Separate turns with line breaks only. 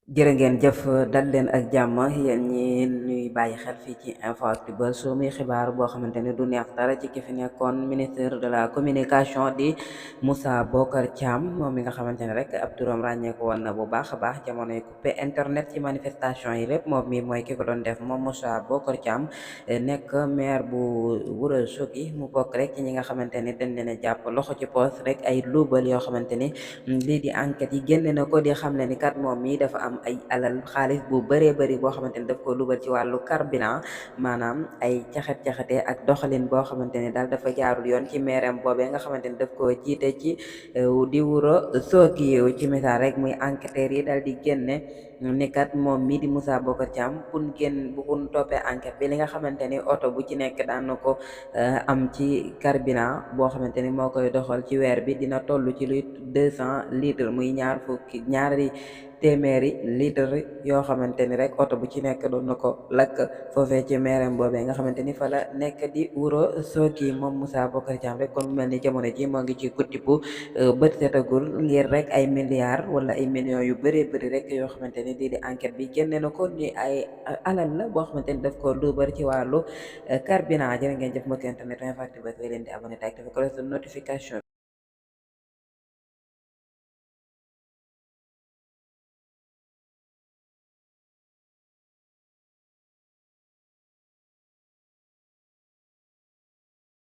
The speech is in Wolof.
jërë ngeen jëf dal leen ak jàmm yéen ñi ñuy bàyyi xel fii ci InfoActu su muy xibaar boo xamante ne du neex dara ci ki fi nekkoon ministre de la communication di Moussa Bocar Thiam moom mi nga xamante ne rek ab turam ràññeeku woon na bu baax a baax jamonoy coupé internet ci manifestation yi lépp moom mi mooy ki ko doon def moom Moussa Bocar Thiam nekk maire bu Ourossogui mu bokk rek ci ñi nga xamante ni dañ leen a jàpp loxo ci poos rek ay luubal yoo xamante ni lii di enquête yi génne na ko di xam ne ni kat moom mi dafa am ay alal xaalis bu bëree bëri boo xamante ni daf ko lubal ci wàllu carburant maanaam ay caxat-caxatee ak doxalin boo xamante ni daal dafa jaarul yoon ci meeram boobee nga xamante ni daf ko jiite ci di Ourossogui ci misaal rek muy enquêteurs yi daal di génne ni kat moom mii di Moussa Bocar Thiam bu kun toppee enquête bi li nga xamante ni oto bu ci nekk daan na ko am ci carburant boo xamante ni moo koy doxal ci weer bi dina toll ci luy 200 litres muy ñaari téeméeri litre yoo xamante ni rek oto bu ci nekk doon na ko lakk foofee ci meerem boobee nga xamante ni fa la nekk di Ourossogui moom Moussa Bocar Thiam rek kon mu mel ni jamono ji moo ngi ci guddi bu bët setagul ngir rek ay milliards wala ay millions yu bëree bëri rek yoo xamante ni lii di enquête bi génne na ko ni ay alal la boo xamante ni daf ko luubar ci wàllu carburant jërë ngeen jëf mbokk internet InfoActu leen di abonné te activé cloche de notification